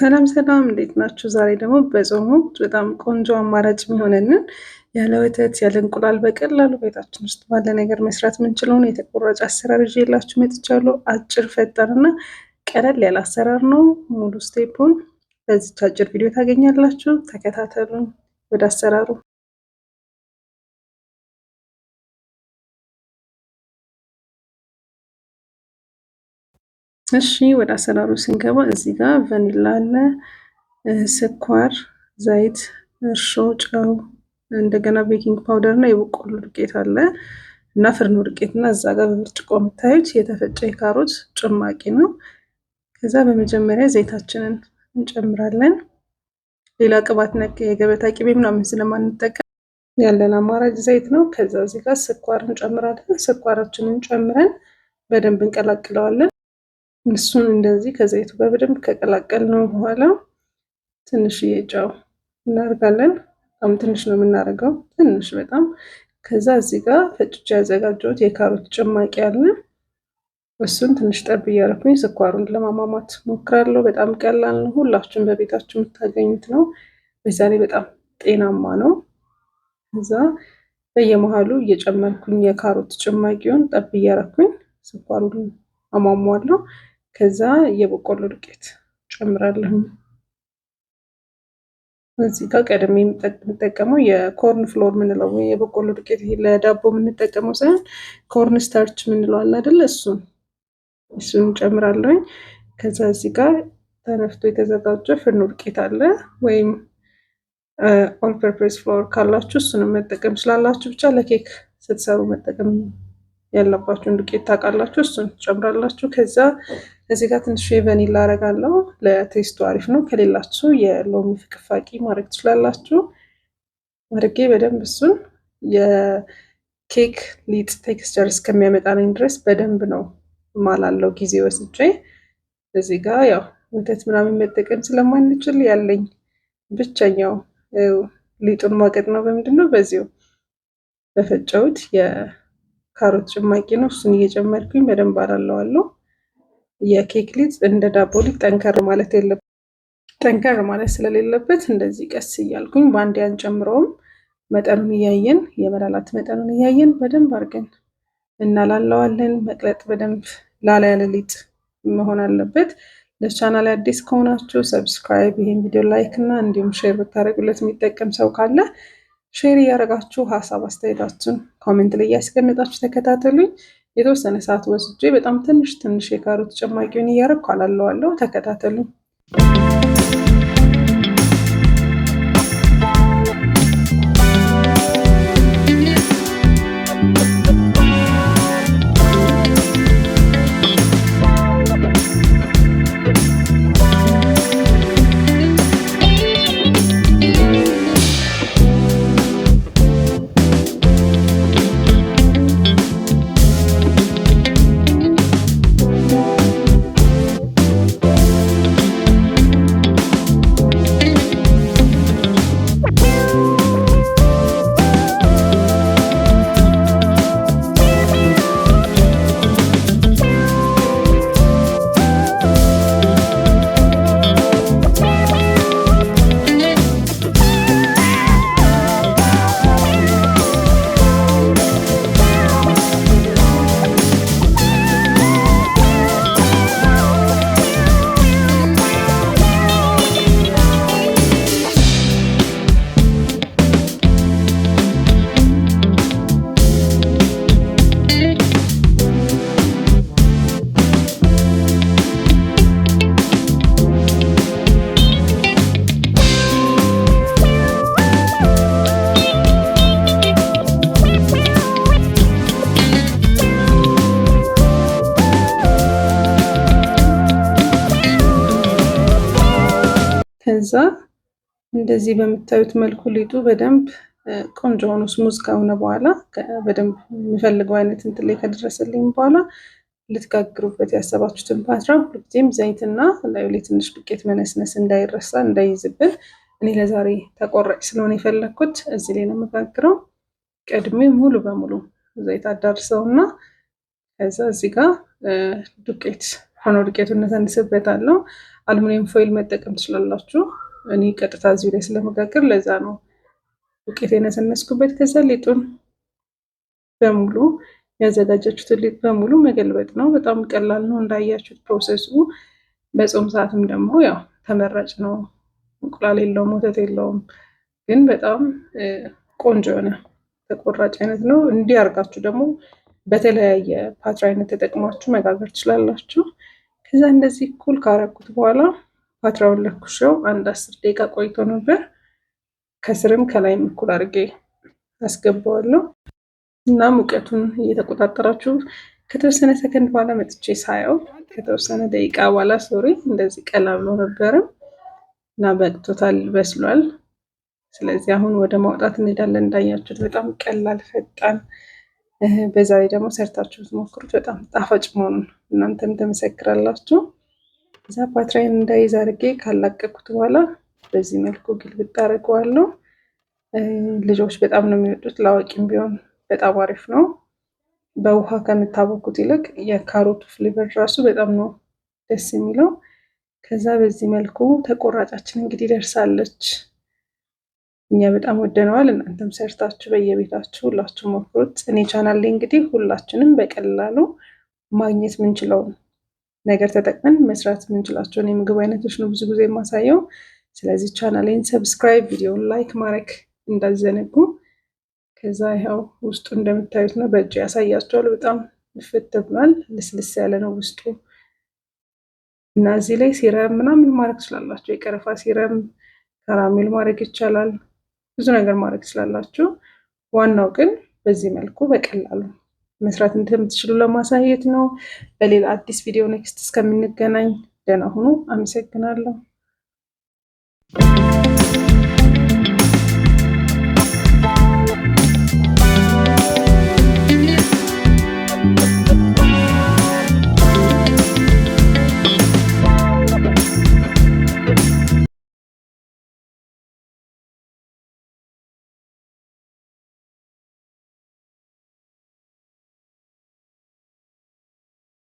ሰላም ሰላም፣ እንዴት ናችሁ? ዛሬ ደግሞ በጾም ወቅት በጣም ቆንጆ አማራጭ የሚሆነንን ያለ ወተት ያለ እንቁላል በቀላሉ ቤታችን ውስጥ ባለ ነገር መስራት የምንችለውን የተቆራጭ አሰራር ይዤላችሁ መጥቻለሁ። አጭር ፈጣንና ቀለል ያለ አሰራር ነው። ሙሉ ስቴፑን በዚች አጭር ቪዲዮ ታገኛላችሁ። ተከታተሉን። ወደ አሰራሩ እሺ፣ ወደ አሰራሩ ስንገባ እዚህ ጋር ቫኒላ አለ፣ ስኳር፣ ዘይት፣ እርሾ፣ ጨው፣ እንደገና ቤኪንግ ፓውደር እና የበቆሎ ዱቄት አለ እና ፍርኖ ዱቄት እና እዛ ጋር በብርጭቆ የምታዩት የተፈጨ የካሮት ጭማቂ ነው። ከዛ በመጀመሪያ ዘይታችንን እንጨምራለን። ሌላ ቅባት ነክ የገበታ ቅቤ ምናምን ስለማንጠቀም ያለን አማራጭ ዘይት ነው። ከዛ እዚህ ጋር ስኳር እንጨምራለን። ስኳራችንን ጨምረን በደንብ እንቀላቅለዋለን። እሱን እንደዚህ ከዘይቱ ጋር በደንብ ከቀላቀልነው በኋላ ትንሽዬ ጨው እናደርጋለን። በጣም ትንሽ ነው የምናደርገው፣ ትንሽ በጣም። ከዛ እዚህ ጋር ፈጭቼ ያዘጋጀሁት የካሮት ጭማቂ አለ። እሱን ትንሽ ጠብ እያደረኩኝ ስኳሩን ለማሟሟት ሞክራለሁ። በጣም ቀላል ነው፣ ሁላችሁም በቤታችሁ የምታገኙት ነው። በዛ ላይ በጣም ጤናማ ነው። ከዛ በየመሃሉ እየጨመርኩኝ የካሮት ጭማቂውን ጠብ እያደረኩኝ ስኳሩን አሟሟለሁ። ከዛ የበቆሎ ዱቄት ጨምራለሁ። እዚህ ጋር ቀደም የምጠቀመው የኮርን ፍሎር ምንለው የበቆሎ ዱቄት፣ ይሄ ለዳቦ የምንጠቀመው ሳይሆን ኮርን ስታርች ምንለው አለ አይደለ? እሱን ጨምራለሁ። ከዛ እዚህ ጋር ተነፍቶ የተዘጋጀ ፍርኖ ዱቄት አለ፣ ወይም ኦል ፐርፐስ ፍሎር ካላችሁ እሱንም መጠቀም ስላላችሁ፣ ብቻ ለኬክ ስትሰሩ መጠቀም ያለባችሁን ዱቄት ታውቃላችሁ፣ እሱን ትጨምራላችሁ። ከዛ እዚህ ጋር ትንሽ የቫኒላ አረጋለሁ፣ ለቴስቱ አሪፍ ነው። ከሌላችሁ የሎሚ ፍቅፋቂ ማድረግ ትችላላችሁ። አድርጌ በደንብ እሱን የኬክ ሊጥ ቴክስቸር እስከሚያመጣልኝ ድረስ በደንብ ነው ማላለው ጊዜ ወስጄ። እዚህ ጋር ያው ወተት ምናምን መጠቀም ስለማንችል ያለኝ ብቸኛው ሊጡን ማቀጥ ነው። በምንድን ነው? በዚሁ በፈጨሁት የካሮት ጭማቂ ነው። እሱን እየጨመርኩኝ በደንብ አላለዋለሁ። የኬክ ሊጥ እንደ ዳቦ ሊጥ ጠንከር ማለት ስለሌለበት እንደዚህ ቀስ እያልኩኝ በአንድ አንጨምረውም። መጠኑን እያየን የመላላት መጠኑን እያየን በደንብ አድርገን እናላለዋለን። መቅለጥ በደንብ ላላ ያለ ሊጥ መሆን አለበት። ለቻናል አዲስ ከሆናችሁ ሰብስክራይብ፣ ይሄን ቪዲዮ ላይክ እና እንዲሁም ሼር ብታደርጉለት የሚጠቀም ሰው ካለ ሼር እያደረጋችሁ ሀሳብ አስተያየታችሁን ኮሜንት ላይ እያስቀመጣችሁ ተከታተሉኝ። የተወሰነ ሰዓት ወስጄ በጣም ትንሽ የካሮት ጭማቂውን እያደረኩ አላለዋለሁ። ተከታተሉኝ። ከዛ እንደዚህ በምታዩት መልኩ ሊጡ በደንብ ቆንጆ ሆኖ ስሙዝ ከሆነ በኋላ በደንብ የሚፈልገው አይነት እንትን ላይ ከደረሰልኝ በኋላ ልትጋግሩበት ያሰባችሁትን ፓትራ ሁልጊዜም ዘይትና ላዩ ላይ ትንሽ ዱቄት መነስነስ እንዳይረሳ እንዳይዝብን። እኔ ለዛሬ ተቆራጭ ስለሆነ የፈለግኩት እዚህ ላይ ነው የምጋግረው። ቀድሜ ሙሉ በሙሉ ዘይት አዳርሰውና ከዛ እዚህ ጋር ዱቄት ሆኖ ዱቄቱን እነሰንስበታለሁ። አልሙኒየም ፎይል መጠቀም ትችላላችሁ። እኔ ቀጥታ እዚሁ ላይ ስለመጋገር ለዛ ነው ዱቄት የነሰነስኩበት። ከዛ ሊጡን በሙሉ ያዘጋጃችሁትን ሊጥ በሙሉ መገልበጥ ነው። በጣም ቀላል ነው እንዳያችሁት ፕሮሰሱ። በጾም ሰዓትም ደግሞ ያው ተመራጭ ነው። እንቁላል የለውም፣ ወተት የለውም፣ ግን በጣም ቆንጆ የሆነ ተቆራጭ አይነት ነው። እንዲህ አድርጋችሁ ደግሞ በተለያየ ፓትራ አይነት ተጠቅማችሁ መጋገር ትችላላችሁ። ከዛ እንደዚህ ኩል ካረኩት በኋላ ፓትራውን ለኩሸው አንድ 10 ደቂቃ ቆይቶ ነበር። ከስርም ከላይም እኩል አድርጌ አስገባዋለሁ እና ሙቀቱን እየተቆጣጠራችሁ ከተወሰነ ሰከንድ በኋላ መጥቼ ሳየው ከተወሰነ ደቂቃ በኋላ ሶሪ እንደዚህ ቀላ ብሎ ነበረ እና በቅቶታል፣ በስሏል። ስለዚህ አሁን ወደ ማውጣት እንሄዳለን። እንዳያችሁት በጣም ቀላል ፈጣን፣ በዛ ላይ ደግሞ ሰርታችሁ ትሞክሩት በጣም ጣፋጭ መሆኑን እናንተም ትመሰክራላችሁ። እዛ ፓትራይን እንዳይዝ አድርጌ ካላቀቅኩት በኋላ በዚህ መልኩ ግልብጥ አድርገዋለሁ። ልጆች በጣም ነው የሚወዱት፣ ለአዋቂም ቢሆን በጣም አሪፍ ነው። በውሃ ከምታቦኩት ይልቅ የካሮቱ ፍሌቨር ራሱ በጣም ነው ደስ የሚለው። ከዛ በዚህ መልኩ ተቆራጫችን እንግዲህ ደርሳለች። እኛ በጣም ወደነዋል። እናንተም ሰርታችሁ በየቤታችሁ ሁላችሁ ሞክሩት። እኔ ቻናል ላይ እንግዲህ ሁላችንም በቀላሉ ማግኘት ምንችለውን ነገር ተጠቅመን መስራት ምንችላቸውን የምግብ አይነቶች ነው ብዙ ጊዜ የማሳየው። ስለዚህ ቻናሌን ሰብስክራይብ፣ ቪዲዮን ላይክ ማድረግ እንዳዘነጉ። ከዛ ይኸው ውስጡ እንደምታዩት ነው። በእጅ ያሳያቸዋል። በጣም ፍት ብሏል። ልስልስ ያለ ነው ውስጡ እና እዚህ ላይ ሲረም ምናምን ማድረግ ትችላላችሁ። የቀረፋ ሲረም፣ ካራሜል ማድረግ ይቻላል። ብዙ ነገር ማድረግ ትችላላችሁ። ዋናው ግን በዚህ መልኩ በቀላሉ መስራት እንደምትችሉ ለማሳየት ነው። በሌላ አዲስ ቪዲዮ ኔክስት እስከምንገናኝ ደህና ሁኑ። አመሰግናለሁ።